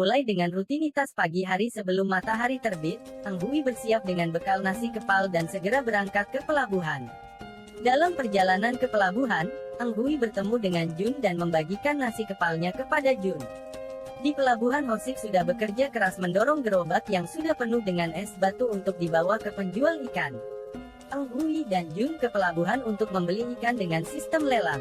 Mulai dengan rutinitas pagi hari sebelum matahari terbit, Anghui bersiap dengan bekal nasi kepal dan segera berangkat ke pelabuhan. Dalam perjalanan ke pelabuhan, Anghui bertemu dengan Jun dan membagikan nasi kepalnya kepada Jun. Di pelabuhan, Hosik sudah bekerja keras mendorong gerobak yang sudah penuh dengan es batu untuk dibawa ke penjual ikan. Anghui dan Jun ke pelabuhan untuk membeli ikan dengan sistem lelang.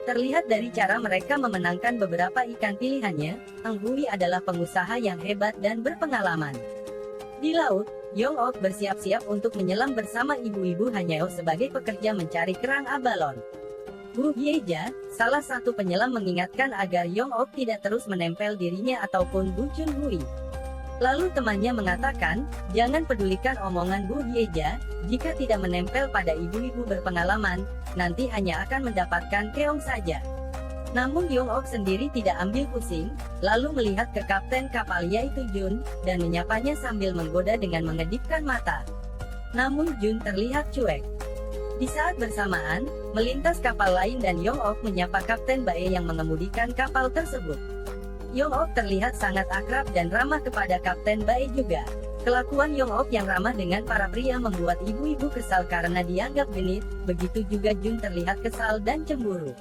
Terlihat dari cara mereka memenangkan beberapa ikan pilihannya, Anghui adalah pengusaha yang hebat dan berpengalaman. Di laut, Yong-ok bersiap-siap untuk menyelam bersama ibu-ibu Hanyao sebagai pekerja mencari kerang abalon. Bu Hyeja, salah satu penyelam, mengingatkan agar Yong-ok tidak terus menempel dirinya ataupun Bu Chun-hui. Lalu temannya mengatakan, jangan pedulikan omongan Bu Hyeja, jika tidak menempel pada ibu-ibu berpengalaman, nanti hanya akan mendapatkan keong saja. Namun Yong-ok sendiri tidak ambil pusing, lalu melihat ke kapten kapal yaitu Jun, dan menyapanya sambil menggoda dengan mengedipkan mata. Namun Jun terlihat cuek. Di saat bersamaan, melintas kapal lain dan Yong-ok menyapa Kapten Bae yang mengemudikan kapal tersebut. Yong-ok terlihat sangat akrab dan ramah kepada Kapten Bae juga. Kelakuan Yong-ok yang ramah dengan para pria membuat ibu-ibu kesal karena dianggap genit, begitu juga Jun terlihat kesal dan cemburu.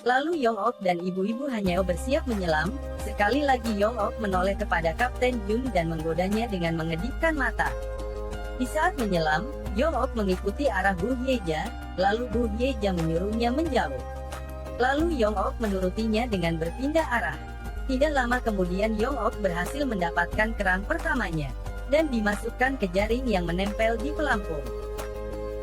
Lalu Yong-ok dan ibu-ibu Hanyao bersiap menyelam, sekali lagi Yong-ok menoleh kepada Kapten Jun dan menggodanya dengan mengedipkan mata. Di saat menyelam, Yong-ok mengikuti arah Bu Hyeja, lalu Bu Hyeja menyuruhnya menjauh. Lalu Yong-ok menurutinya dengan berpindah arah. Tidak lama kemudian Yong-ok berhasil mendapatkan kerang pertamanya, dan dimasukkan ke jaring yang menempel di pelampung.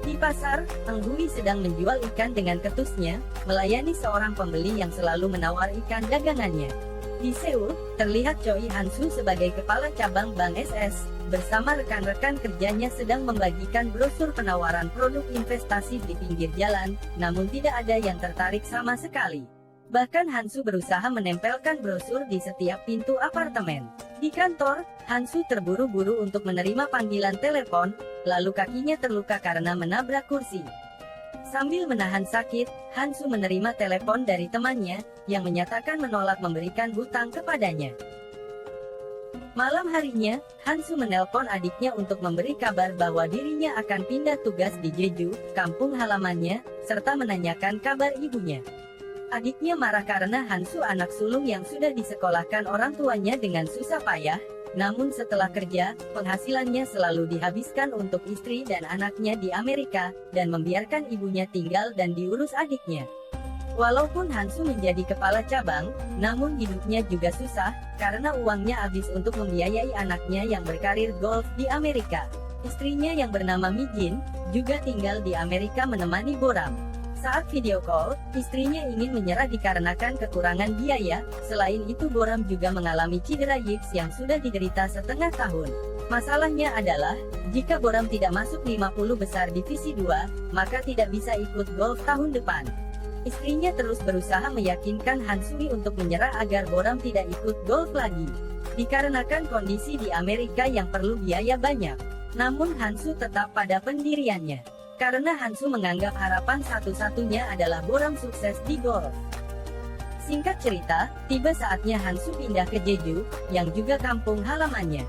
Di pasar, Anghui sedang menjual ikan dengan ketusnya, melayani seorang pembeli yang selalu menawar ikan dagangannya. Di Seoul, terlihat Choi Hansu sebagai kepala cabang Bank SS, bersama rekan-rekan kerjanya sedang membagikan brosur penawaran produk investasi di pinggir jalan, namun tidak ada yang tertarik sama sekali. Bahkan Hansu berusaha menempelkan brosur di setiap pintu apartemen. Di kantor, Hansu terburu-buru untuk menerima panggilan telepon, lalu kakinya terluka karena menabrak kursi. Sambil menahan sakit, Hansu menerima telepon dari temannya, yang menyatakan menolak memberikan hutang kepadanya. Malam harinya, Hansu menelpon adiknya untuk memberi kabar bahwa dirinya akan pindah tugas di Jeju, kampung halamannya, serta menanyakan kabar ibunya. Adiknya marah karena Hansu anak sulung yang sudah disekolahkan orang tuanya dengan susah payah, namun setelah kerja, penghasilannya selalu dihabiskan untuk istri dan anaknya di Amerika, dan membiarkan ibunya tinggal dan diurus adiknya. Walaupun Hansu menjadi kepala cabang, namun hidupnya juga susah, karena uangnya habis untuk membiayai anaknya yang berkarir golf di Amerika. Istrinya yang bernama Mi Jin, juga tinggal di Amerika menemani Boram. Saat video call, istrinya ingin menyerah dikarenakan kekurangan biaya. Selain itu Boram juga mengalami cedera gips yang sudah diderita setengah tahun. Masalahnya adalah, jika Boram tidak masuk 50 besar divisi 2, maka tidak bisa ikut golf tahun depan. Istrinya terus berusaha meyakinkan Hansui untuk menyerah agar Boram tidak ikut golf lagi, dikarenakan kondisi di Amerika yang perlu biaya banyak. Namun Hansu tetap pada pendiriannya. Karena Hansu menganggap harapan satu-satunya adalah Boram sukses di golf. Singkat cerita, tiba saatnya Hansu pindah ke Jeju, yang juga kampung halamannya.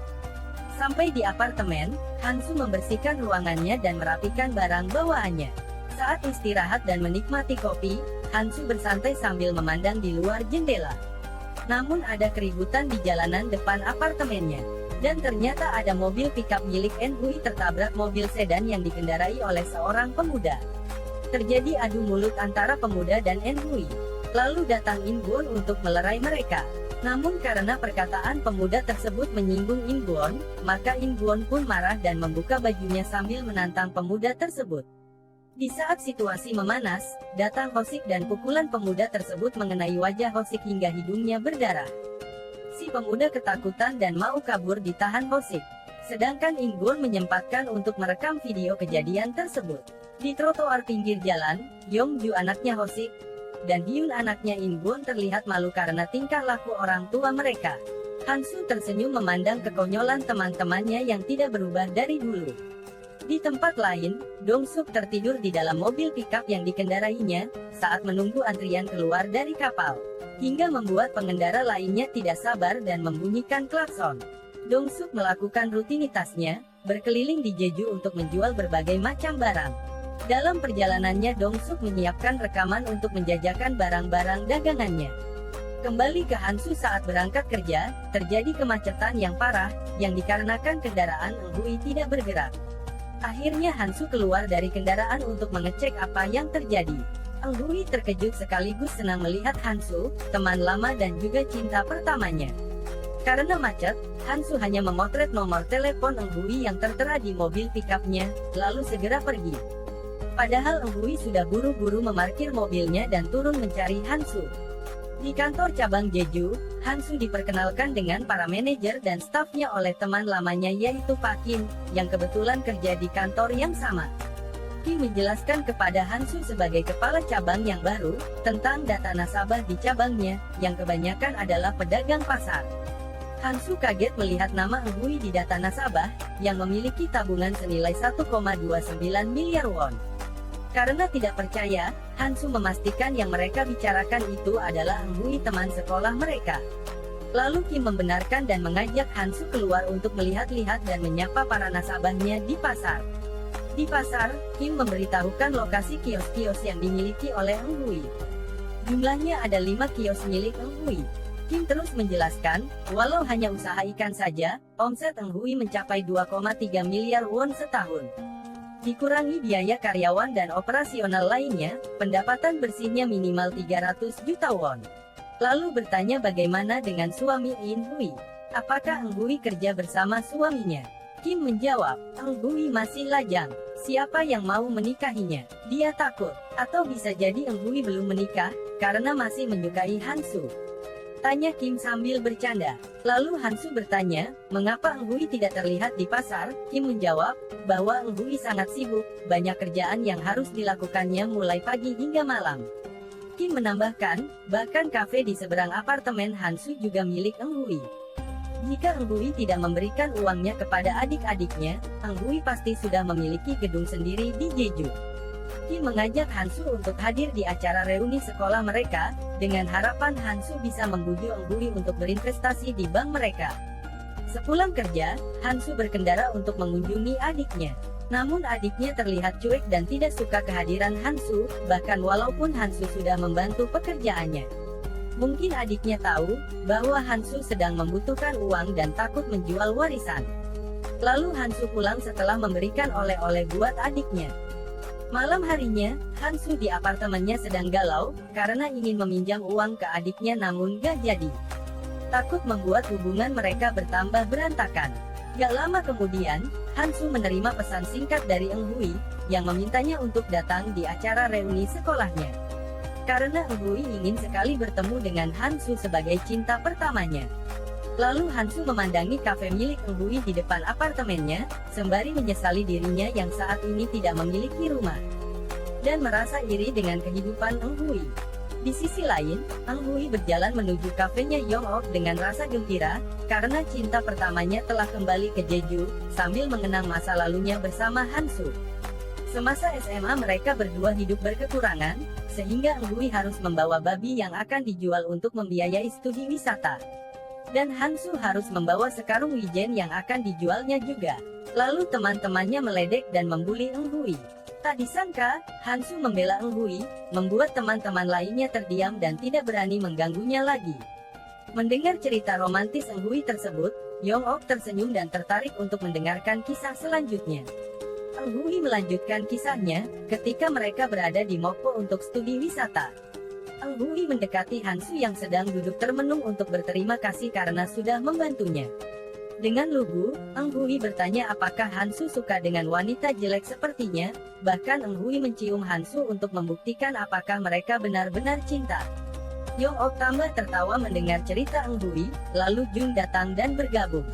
Sampai di apartemen, Hansu membersihkan ruangannya dan merapikan barang bawaannya. Saat istirahat dan menikmati kopi, Hansu bersantai sambil memandang di luar jendela. Namun ada keributan di jalanan depan apartemennya. Dan ternyata ada mobil pickup milik Enhui tertabrak mobil sedan yang dikendarai oleh seorang pemuda. Terjadi adu mulut antara pemuda dan Enhui. Lalu datang In-gwon untuk melerai mereka. Namun karena perkataan pemuda tersebut menyinggung In-gwon, maka In-gwon pun marah dan membuka bajunya sambil menantang pemuda tersebut. Di saat situasi memanas, datang Hosik dan pukulan pemuda tersebut mengenai wajah Hosik hingga hidungnya berdarah. Si pemuda ketakutan dan mau kabur ditahan Hosik. Sedangkan In-gwon menyempatkan untuk merekam video kejadian tersebut. Di trotoar pinggir jalan, Yong-ju anaknya Hosik, dan Hyun anaknya In-gwon terlihat malu karena tingkah laku orang tua mereka. Hansu tersenyum memandang kekonyolan teman-temannya yang tidak berubah dari dulu. Di tempat lain, Dong Suk tertidur di dalam mobil pickup yang dikendarainya, saat menunggu antrian keluar dari kapal. Hingga membuat pengendara lainnya tidak sabar dan membunyikan klakson. Dong Suk melakukan rutinitasnya, berkeliling di Jeju untuk menjual berbagai macam barang. Dalam perjalanannya Dong Suk menyiapkan rekaman untuk menjajakan barang-barang dagangannya. Kembali ke Hansu saat berangkat kerja, terjadi kemacetan yang parah, yang dikarenakan kendaraan Eng Hui tidak bergerak. Akhirnya Hansu keluar dari kendaraan untuk mengecek apa yang terjadi. Eng Hui terkejut sekaligus senang melihat Hansu, teman lama dan juga cinta pertamanya. Karena macet, Hansu hanya memotret nomor telepon Eng Hui yang tertera di mobil pickupnya, lalu segera pergi. Padahal Eng Hui sudah buru-buru memarkir mobilnya dan turun mencari Hansu. Di kantor cabang Jeju, Hansu diperkenalkan dengan para manajer dan stafnya oleh teman lamanya yaitu Pak Kim, yang kebetulan kerja di kantor yang sama. Kim menjelaskan kepada Hansu sebagai kepala cabang yang baru, tentang data nasabah di cabangnya, yang kebanyakan adalah pedagang pasar. Hansu kaget melihat nama Eng Hui di data nasabah, yang memiliki tabungan senilai 1,29 miliar won. Karena tidak percaya, Hansu memastikan yang mereka bicarakan itu adalah Eng Hui teman sekolah mereka. Lalu Kim membenarkan dan mengajak Hansu keluar untuk melihat-lihat dan menyapa para nasabahnya di pasar. Di pasar, Kim memberitahukan lokasi kios-kios yang dimiliki oleh Eng Hui. Jumlahnya ada 5 kios milik Eng Hui. Kim terus menjelaskan, walau hanya usaha ikan saja, omset Eng Hui mencapai 2,3 miliar won setahun. Dikurangi biaya karyawan dan operasional lainnya, pendapatan bersihnya minimal 300 juta won. Lalu bertanya bagaimana dengan suami In Hui. Apakah Eng Hui kerja bersama suaminya? Kim menjawab, Eng Hui masih lajang. Siapa yang mau menikahinya? Dia takut. Atau bisa jadi Eng Hui belum menikah, karena masih menyukai Hansu. Tanya Kim sambil bercanda. Lalu Hansu bertanya, mengapa Eng Hui tidak terlihat di pasar? Kim menjawab, bahwa Eng Hui sangat sibuk, banyak kerjaan yang harus dilakukannya mulai pagi hingga malam. Kim menambahkan, bahkan kafe di seberang apartemen Hansu juga milik Eng Hui. Jika Eng Hui tidak memberikan uangnya kepada adik-adiknya, Eng Hui pasti sudah memiliki gedung sendiri di Jeju. Kim mengajak Hansu untuk hadir di acara reuni sekolah mereka, dengan harapan Hansu bisa membujuk Eng Hui untuk berinvestasi di bank mereka. Sepulang kerja, Hansu berkendara untuk mengunjungi adiknya. Namun adiknya terlihat cuek dan tidak suka kehadiran Hansu, bahkan walaupun Hansu sudah membantu pekerjaannya. Mungkin adiknya tahu, bahwa Hansu sedang membutuhkan uang dan takut menjual warisan. Lalu Hansu pulang setelah memberikan oleh-oleh buat adiknya. Malam harinya, Hansu di apartemennya sedang galau, karena ingin meminjam uang ke adiknya namun gak jadi. Takut membuat hubungan mereka bertambah berantakan. Gak lama kemudian, Hansu menerima pesan singkat dari Eng Hui, yang memintanya untuk datang di acara reuni sekolahnya. Karena Eng Hui ingin sekali bertemu dengan Hansu sebagai cinta pertamanya. Lalu Hansu memandangi kafe milik Eng Hui di depan apartemennya, sembari menyesali dirinya yang saat ini tidak memiliki rumah. Dan merasa iri dengan kehidupan Eng Hui. Di sisi lain, Eng Hui berjalan menuju kafenya Yong-ok dengan rasa gembira, karena cinta pertamanya telah kembali ke Jeju, sambil mengenang masa lalunya bersama Hansu. Semasa SMA mereka berdua hidup berkekurangan, sehingga Eng Hui harus membawa babi yang akan dijual untuk membiayai studi wisata. Dan Hansu harus membawa sekarung wijen yang akan dijualnya juga. Lalu teman-temannya meledek dan membuli Eng Hui. Tak disangka, Hansu membela Eng Hui, membuat teman-teman lainnya terdiam dan tidak berani mengganggunya lagi. Mendengar cerita romantis Eng Hui tersebut, Yong-ok tersenyum dan tertarik untuk mendengarkan kisah selanjutnya. Eng Hui melanjutkan kisahnya, ketika mereka berada di Mokpo untuk studi wisata. Eng Hui mendekati Hansu yang sedang duduk termenung untuk berterima kasih karena sudah membantunya. Dengan lugu, Eng Hui bertanya apakah Hansu suka dengan wanita jelek sepertinya, bahkan Eng Hui mencium Hansu untuk membuktikan apakah mereka benar-benar cinta. Yong-ok tambah tertawa mendengar cerita Eng Hui, lalu Jun datang dan bergabung.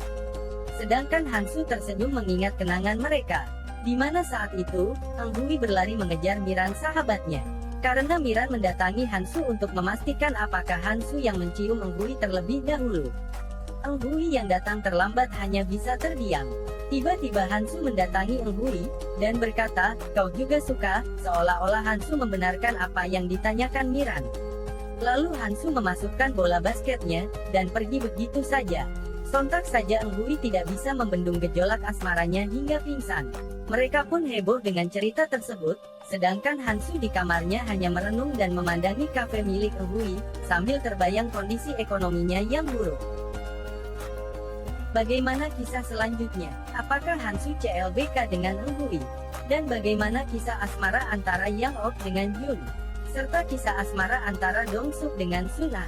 Sedangkan Hansu tersenyum mengingat kenangan mereka. Di mana saat itu, Eng Hui berlari mengejar Miran sahabatnya. Karena Miran mendatangi Hansu untuk memastikan apakah Hansu yang mencium Eng Hui terlebih dahulu. Eng Hui yang datang terlambat hanya bisa terdiam. Tiba-tiba Hansu mendatangi Eng Hui, dan berkata, "Kau juga suka?" Seolah-olah Hansu membenarkan apa yang ditanyakan Miran. Lalu Hansu memasukkan bola basketnya, dan pergi begitu saja. Sontak saja Eng Hui tidak bisa membendung gejolak asmaranya hingga pingsan. Mereka pun heboh dengan cerita tersebut, sedangkan Hansu di kamarnya hanya merenung dan memandangi kafe milik Eng Hui, sambil terbayang kondisi ekonominya yang buruk. Bagaimana kisah selanjutnya? Apakah Hansu CLBK dengan Eng Hui? Dan bagaimana kisah asmara antara Yang Ok dengan Jun? Serta kisah asmara antara Dong Suk dengan Sunah?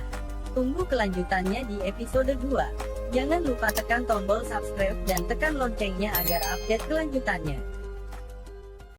Tunggu kelanjutannya di episode 2. Jangan lupa tekan tombol subscribe dan tekan loncengnya agar update kelanjutannya.